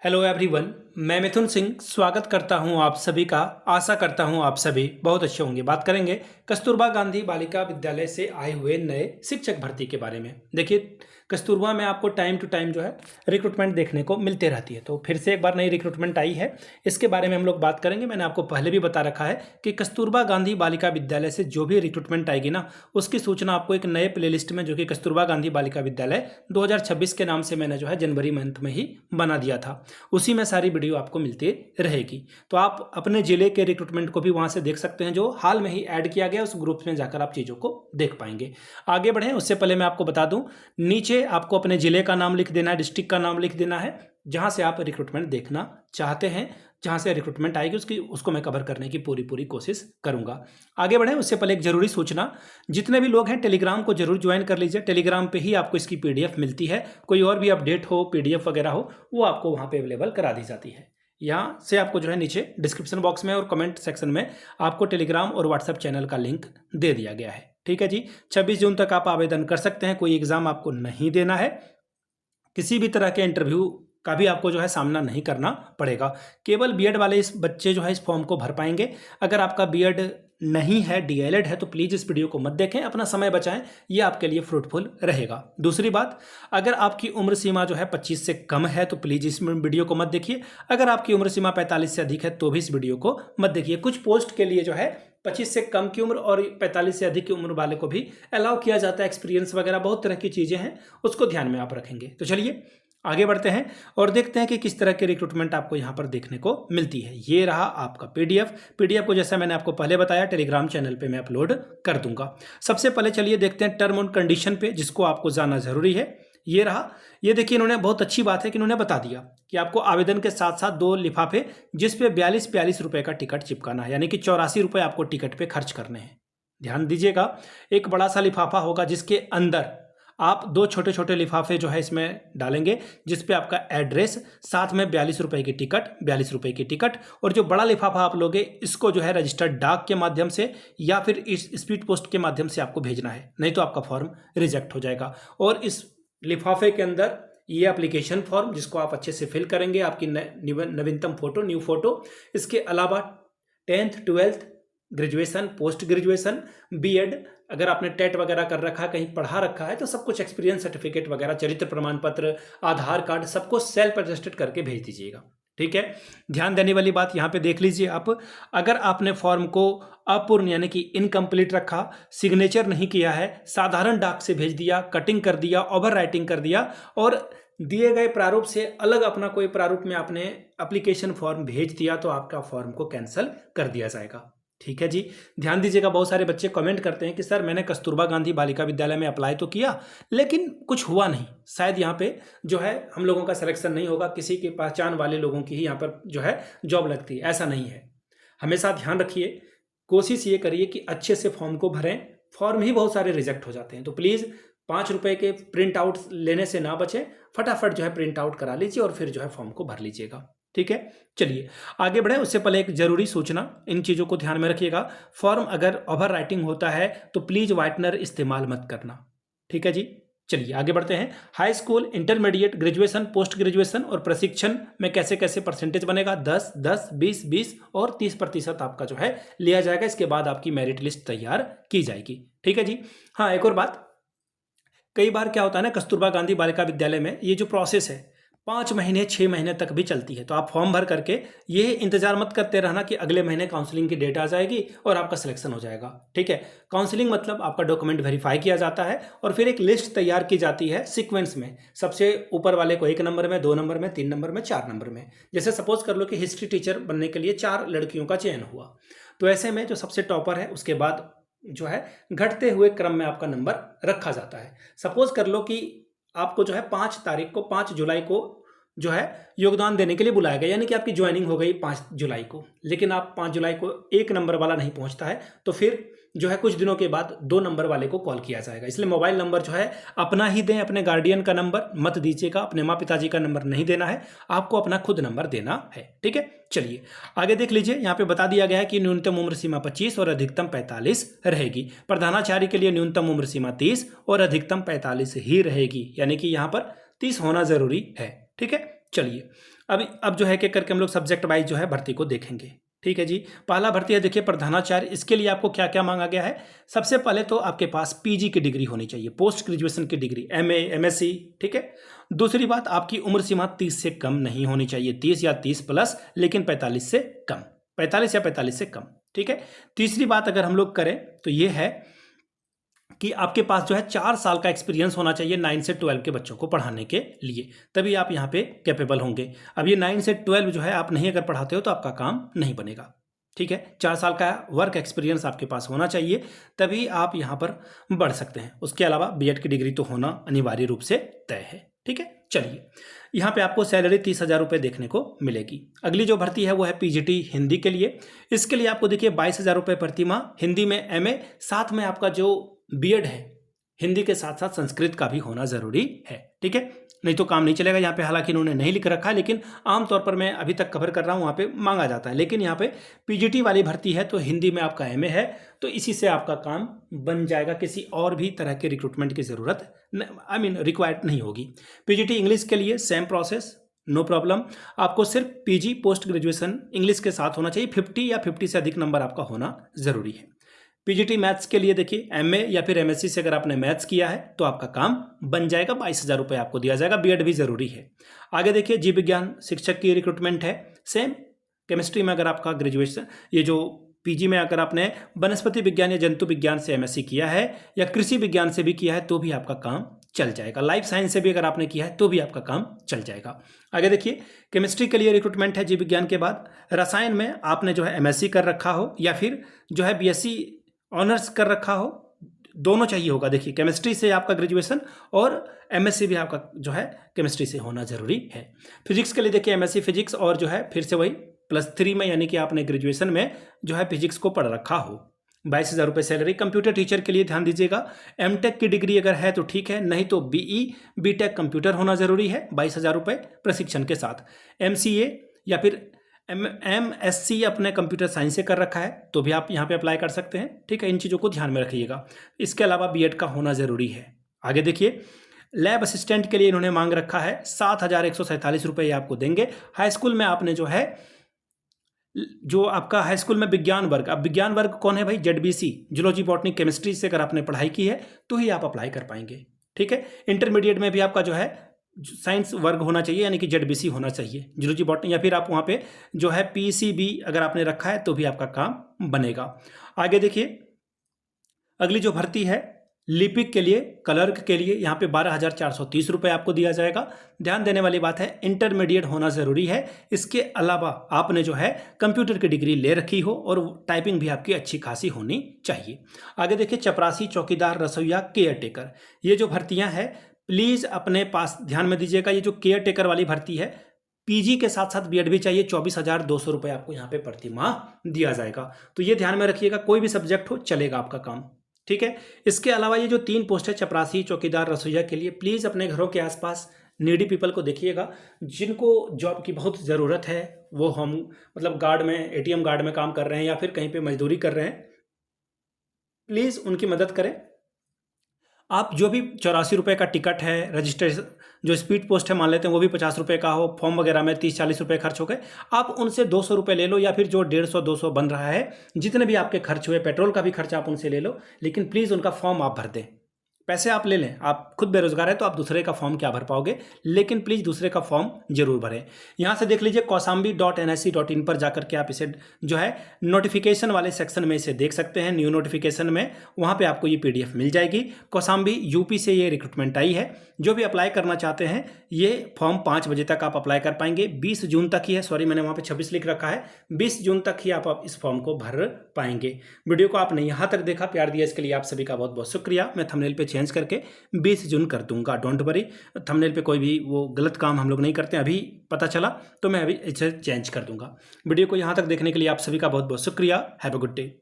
Hello everyone, मैं मिथुन सिंह स्वागत करता हूं आप सभी का। आशा करता हूं आप सभी बहुत अच्छे होंगे। बात करेंगे कस्तूरबा गांधी बालिका विद्यालय से आए हुए नए शिक्षक भर्ती के बारे में। देखिए, कस्तूरबा में आपको टाइम टू टाइम जो है रिक्रूटमेंट देखने को मिलते रहती है। तो फिर से एक बार नई रिक्रूटमेंट आई है, इसके बारे में हम लोग बात करेंगे। मैंने आपको पहले भी बता रखा है कि कस्तूरबा गांधी बालिका विद्यालय से जो भी रिक्रूटमेंट आएगी ना, उसकी सूचना आपको एक नए प्लेलिस्ट में, जो कि कस्तूरबा गांधी बालिका विद्यालय 2026 के नाम से मैंने जो है जनवरी मंथ में ही बना दिया था, उसी में सारी वीडियो आपको मिलती रहेगी। तो आप अपने जिले के रिक्रूटमेंट को भी वहां से देख सकते हैं, जो हाल में ही ऐड किया गया। उस ग्रुप में जाकर आप चीज़ों को देख पाएंगे। आगे बढ़ें उससे पहले मैं आपको बता दूं, नीचे आपको अपने जिले का नाम लिख देना है, डिस्ट्रिक्ट का नाम लिख देना है, जहां से आप रिक्रूटमेंट देखना चाहते हैं। जहां से रिक्रूटमेंट आएगी उसको मैं कवर करने की पूरी कोशिश करूंगा। आगे बढ़ें उससे पहले एक जरूरी सूचना, जितने भी लोग हैं टेलीग्राम को जरूर ज्वाइन कर लीजिए। टेलीग्राम पे ही आपको इसकी पीडीएफ मिलती है। कोई और भी अपडेट हो, पीडीएफ वगैरह हो, वो आपको वहां पे अवेलेबल करा दी जाती है। यहाँ से आपको जो है नीचे डिस्क्रिप्शन बॉक्स में और कमेंट सेक्शन में आपको टेलीग्राम और व्हाट्सएप चैनल का लिंक दे दिया गया है। ठीक है जी, 26 जून तक आप आवेदन कर सकते हैं। कोई एग्जाम आपको नहीं देना है, किसी भी तरह के इंटरव्यू का भी आपको जो है सामना नहीं करना पड़ेगा। केवल बीएड वाले इस बच्चे जो है इस फॉर्म को भर पाएंगे। अगर आपका बीएड नहीं है, डीएलएड है, तो प्लीज़ इस वीडियो को मत देखें, अपना समय बचाएं, ये आपके लिए फ्रूटफुल रहेगा। दूसरी बात, अगर आपकी उम्र सीमा जो है 25 से कम है तो प्लीज़ इस वीडियो को मत देखिए। अगर आपकी उम्र सीमा 45 से अधिक है तो भी इस वीडियो को मत देखिए। कुछ पोस्ट के लिए जो है 25 से कम की उम्र और 45 से अधिक की उम्र वाले को भी अलाउ किया जाता है। एक्सपीरियंस वगैरह बहुत तरह की चीज़ें हैं, उसको ध्यान में आप रखेंगे। तो चलिए आगे बढ़ते हैं और देखते हैं कि किस तरह के रिक्रूटमेंट आपको यहाँ पर देखने को मिलती है। ये रहा आपका पीडीएफ को जैसा मैंने आपको पहले बताया टेलीग्राम चैनल पे मैं अपलोड कर दूंगा। सबसे पहले चलिए देखते हैं टर्म एंड कंडीशन पे, जिसको आपको जानना जरूरी है। ये रहा, ये देखिए, इन्होंने बहुत अच्छी बात है कि इन्होंने बता दिया कि आपको आवेदन के साथ साथ 2 लिफाफे, जिसपे 42 रुपए का टिकट चिपकाना है, यानी कि 84 रुपए आपको टिकट पे खर्च करने हैं। ध्यान दीजिएगा, एक बड़ा सा लिफाफा होगा जिसके अंदर आप 2 छोटे छोटे लिफाफे जो है इसमें डालेंगे, जिसपे आपका एड्रेस, साथ में 42 रुपए की टिकट, 42 रुपए की टिकट। और जो बड़ा लिफाफा आप लोगे, इसको जो है रजिस्टर्ड डाक के माध्यम से या फिर इस स्पीड पोस्ट के माध्यम से आपको भेजना है, नहीं तो आपका फॉर्म रिजेक्ट हो जाएगा। और इस लिफाफे के अंदर ये एप्लीकेशन फॉर्म, जिसको आप अच्छे से फिल करेंगे, आपकी नवीनतम फोटो, न्यू फोटो, इसके अलावा 10th 12th graduation, post graduation, BEd, अगर आपने टेट वगैरह कर रखा है, कहीं पढ़ा रखा है, तो सब कुछ, एक्सपीरियंस सर्टिफिकेट वगैरह, चरित्र प्रमाण पत्र, आधार कार्ड, सबको सेल्फ अटेस्टेड करके भेज दीजिएगा। ठीक है, ध्यान देने वाली बात यहाँ पे देख लीजिए आप, अगर आपने फॉर्म को अपूर्ण यानी कि इनकम्प्लीट रखा, सिग्नेचर नहीं किया है, साधारण डाक से भेज दिया, कटिंग कर दिया, ओवर राइटिंग कर दिया और दिए गए प्रारूप से अलग अपना कोई प्रारूप में आपने एप्लीकेशन फॉर्म भेज दिया, तो आपका फॉर्म को कैंसिल कर दिया जाएगा। ठीक है जी, ध्यान दीजिएगा। बहुत सारे बच्चे कमेंट करते हैं कि सर मैंने कस्तूरबा गांधी बालिका विद्यालय में अप्लाई तो किया, लेकिन कुछ हुआ नहीं, शायद यहाँ पे जो है हम लोगों का सिलेक्शन नहीं होगा, किसी की पहचान वाले लोगों की ही यहाँ पर जो है जॉब लगती है। ऐसा नहीं है, हमेशा ध्यान रखिए, कोशिश ये करिए कि अच्छे से फॉर्म को भरें। फॉर्म ही बहुत सारे रिजेक्ट हो जाते हैं, तो प्लीज़ 5 रुपए के प्रिंट आउट लेने से ना बचें, फटाफट जो है प्रिंट आउट करा लीजिए और फिर जो है फॉर्म को भर लीजिएगा। ठीक है, चलिए आगे बढ़े। उससे पहले एक जरूरी सूचना, इन चीज़ों को ध्यान में रखिएगा। फॉर्म अगर ओवर राइटिंग होता है तो प्लीज़ व्हाइटनर इस्तेमाल मत करना। ठीक है जी, चलिए आगे बढ़ते हैं। High school, intermediate, graduation, post graduation और प्रशिक्षण में कैसे कैसे परसेंटेज बनेगा, 10, 10, 20, 20 और 30% आपका जो है लिया जाएगा। इसके बाद आपकी मेरिट लिस्ट तैयार की जाएगी। ठीक है जी। हाँ, एक और बात, कई बार क्या होता है ना, कस्तूरबा गांधी बालिका विद्यालय में ये जो प्रोसेस है 5 महीने 6 महीने तक भी चलती है। तो आप फॉर्म भर करके ये इंतजार मत करते रहना कि अगले महीने काउंसलिंग की डेट आ जाएगी और आपका सिलेक्शन हो जाएगा। ठीक है, काउंसलिंग मतलब आपका डॉक्यूमेंट वेरीफाई किया जाता है और फिर एक लिस्ट तैयार की जाती है सीक्वेंस में, सबसे ऊपर वाले को 1 नंबर में, 2 नंबर में, 3 नंबर में, 4 नंबर में। जैसे सपोज कर लो कि हिस्ट्री टीचर बनने के लिए 4 लड़कियों का चयन हुआ, तो ऐसे में जो सबसे टॉपर है उसके बाद जो है घटते हुए क्रम में आपका नंबर रखा जाता है। सपोज कर लो कि आपको जो है 5 तारीख को, 5 जुलाई को जो है योगदान देने के लिए बुलाया गया, यानी कि आपकी ज्वाइनिंग हो गई 5 जुलाई को, लेकिन आप 5 जुलाई को 1 नंबर वाला नहीं पहुंचता है, तो फिर जो है कुछ दिनों के बाद 2 नंबर वाले को कॉल किया जाएगा। इसलिए मोबाइल नंबर जो है अपना ही दें, अपने गार्डियन का नंबर मत दीजिएगा, अपने माँ पिताजी का नंबर नहीं देना है, आपको अपना खुद नंबर देना है। ठीक है, चलिए आगे देख लीजिए। यहाँ पे बता दिया गया है कि न्यूनतम उम्र सीमा 25 और अधिकतम 45 रहेगी। प्रधानाचार्य के लिए न्यूनतम उम्र सीमा 30 और अधिकतम 45 ही रहेगी, यानी कि यहाँ पर 30 होना जरूरी है। ठीक है, चलिए अब जो है कि करके हम लोग सब्जेक्ट वाइज जो है भर्ती को देखेंगे। ठीक है जी। पहला भर्ती है देखिए प्रधानाचार्य। इसके लिए आपको क्या क्या मांगा गया है? सबसे पहले तो आपके पास पीजी की डिग्री होनी चाहिए, पोस्ट ग्रेजुएशन की डिग्री, एमए, एमएससी। ठीक है। दूसरी बात, आपकी उम्र सीमा 30 से कम नहीं होनी चाहिए, 30 या 30 प्लस, लेकिन 45 से कम, 45 या 45 से कम। ठीक है। तीसरी बात अगर हम लोग करें तो ये है कि आपके पास जो है 4 साल का एक्सपीरियंस होना चाहिए 9 से 12 के बच्चों को पढ़ाने के लिए, तभी आप यहाँ पे कैपेबल होंगे। अब ये 9 से 12 जो है आप नहीं अगर पढ़ाते हो तो आपका काम नहीं बनेगा। ठीक है। 4 साल का वर्क एक्सपीरियंस आपके पास होना चाहिए, तभी आप यहाँ पर बढ़ सकते हैं। उसके अलावा बीएड की डिग्री तो होना अनिवार्य रूप से तय है। ठीक है। चलिए, यहाँ पे आपको सैलरी 30,000 रुपये देखने को मिलेगी। अगली जो भर्ती है वो है पीजीटी हिंदी के लिए। इसके लिए आपको देखिए 22,000 रुपये प्रति माह, हिंदी में एमए, साथ में आपका जो बीएड है हिंदी के साथ साथ संस्कृत का भी होना जरूरी है। ठीक है, नहीं तो काम नहीं चलेगा। यहाँ पे हालांकि इन्होंने नहीं लिख रखा है, लेकिन आमतौर पर मैं अभी तक कवर कर रहा हूँ वहाँ पे मांगा जाता है। लेकिन यहाँ पे पीजीटी वाली भर्ती है तो हिंदी में आपका एमए है, तो इसी से आपका काम बन जाएगा। किसी और भी तरह के रिक्रूटमेंट की जरूरत रिक्वायर्ड नहीं होगी। पीजीटी इंग्लिश के लिए सेम प्रोसेस, नो प्रॉब्लम। आपको सिर्फ पीजी पोस्ट ग्रेजुएशन इंग्लिश के साथ होना चाहिए, 50 या 50 से अधिक नंबर आपका होना जरूरी है। पीजीटी मैथ्स के लिए देखिए एमए या फिर एमएससी से अगर आपने मैथ्स किया है तो आपका काम बन जाएगा, 22,000 रुपये आपको दिया जाएगा। बीएड भी जरूरी है। आगे देखिए जीव विज्ञान शिक्षक की रिक्रूटमेंट है, सेम। केमिस्ट्री में अगर आपका ग्रेजुएशन, ये जो पीजी में अगर आपने वनस्पति विज्ञान या जंतु विज्ञान से एमएससी किया है या कृषि विज्ञान से भी किया है तो भी आपका काम चल जाएगा। लाइफ साइंस से भी अगर आपने किया है तो भी आपका काम चल जाएगा। आगे देखिए केमिस्ट्री के लिए रिक्रूटमेंट है जीव विज्ञान के बाद। रसायन में आपने जो है एमएससी कर रखा हो या फिर जो है बीएससी ऑनर्स कर रखा हो, दोनों चाहिए होगा। देखिए केमिस्ट्री से आपका ग्रेजुएशन और एमएससी भी आपका जो है केमिस्ट्री से होना जरूरी है। फिजिक्स के लिए देखिए एमएससी फिजिक्स और जो है फिर से वही +3 में, यानी कि आपने ग्रेजुएशन में जो है फिजिक्स को पढ़ रखा हो। 22,000 रुपये सैलरी। कंप्यूटर टीचर के लिए ध्यान दीजिएगा, एमटेक की डिग्री अगर है तो ठीक है, नहीं तो बीई बीटेक कंप्यूटर होना जरूरी है, 22,000 रुपये प्रशिक्षण के साथ। एमसीए या फिर एमएससी अपने कंप्यूटर साइंस से कर रखा है तो भी आप यहाँ पे अप्लाई कर सकते हैं। ठीक है, इन चीज़ों को ध्यान में रखिएगा। इसके अलावा बीएड का होना ज़रूरी है। आगे देखिए लैब असिस्टेंट के लिए इन्होंने मांग रखा है 7,147 रुपये आपको देंगे। हाई स्कूल में आपने जो है, जो आपका हाई स्कूल में विज्ञान वर्ग, अब विज्ञान वर्ग कौन है भाई? जेडबीसी, जूलॉजी बॉटनी केमिस्ट्री से अगर आपने पढ़ाई की है तो ही आप अप्लाई कर पाएंगे। ठीक है। इंटरमीडिएट में भी आपका जो है साइंस वर्ग होना चाहिए, यानी कि जेडबीसी होना चाहिए, जूलॉजी बॉटनी, या फिर आप वहाँ पे जो है पीसीबी अगर आपने रखा है तो भी आपका काम बनेगा। आगे देखिए अगली जो भर्ती है लिपिक के लिए, क्लर्क के लिए, यहाँ पे 12,430 रुपये आपको दिया जाएगा। ध्यान देने वाली बात है इंटरमीडिएट होना ज़रूरी है। इसके अलावा आपने जो है कंप्यूटर की डिग्री ले रखी हो और टाइपिंग भी आपकी अच्छी खासी होनी चाहिए। आगे देखिए चपरासी, चौकीदार, रसोईया, केयर टेकर, ये जो भर्तियाँ हैं प्लीज़ अपने पास ध्यान में दीजिएगा। ये जो केयर टेकर वाली भर्ती है पीजी के साथ साथ बीएड भी चाहिए। 24,200 रुपये आपको यहाँ पे प्रति माह दिया जाएगा, तो ये ध्यान में रखिएगा। कोई भी सब्जेक्ट हो चलेगा आपका काम। ठीक है। इसके अलावा ये जो 3 पोस्ट है चपरासी, चौकीदार, रसोईया के लिए, प्लीज़ अपने घरों के आसपास नीडी पीपल को देखिएगा जिनको जॉब की बहुत ज़रूरत है। वो हम मतलब गार्ड में, एटीएम गार्ड में काम कर रहे हैं या फिर कहीं पे मजदूरी कर रहे हैं, प्लीज़ उनकी मदद करें। आप जो भी 84 रुपये का टिकट है, रजिस्ट्रेशन जो स्पीड पोस्ट है मान लेते हैं वो भी 50 रुपये का हो, फॉर्म वगैरह में 30-40 रुपये खर्च हो गए, आप उनसे 200 रुपये ले लो, या फिर जो 150-200 बन रहा है, जितने भी आपके खर्च हुए, पेट्रोल का भी खर्च आप उनसे ले लो, लेकिन प्लीज़ उनका फॉर्म आप भर दें। पैसे आप ले लें, आप खुद बेरोजगार है तो आप दूसरे का फॉर्म क्या भर पाओगे, लेकिन प्लीज़ दूसरे का फॉर्म जरूर भरें। यहाँ से देख लीजिए कौसाम्बी.nsc.in पर जाकर के आप इसे जो है नोटिफिकेशन वाले सेक्शन में इसे देख सकते हैं। न्यू नोटिफिकेशन में वहाँ पे आपको ये पीडीएफ मिल जाएगी। कौसाम्बी यूपी से ये रिक्रूटमेंट आई है। जो भी अप्लाई करना चाहते हैं ये फॉर्म 5 बजे तक आप अप्लाई कर पाएंगे। 20 जून तक ही है, सॉरी मैंने वहाँ पे 26 लिख रखा है, 20 जून तक ही आप इस फॉर्म को भर पाएंगे। वीडियो को आपने यहाँ तक देखा, प्यार दिया, इसके लिए आप सभी का बहुत बहुत शुक्रिया। मैं थंबनेल पे चेंज करके 20 जून कर दूंगा, डोंट वरी। थंबनेल पे कोई भी वो गलत काम हम लोग नहीं करते, अभी पता चला तो मैं अभी इसे चेंज कर दूंगा। वीडियो को यहाँ तक देखने के लिए आप सभी का बहुत बहुत शुक्रिया। Have a good day.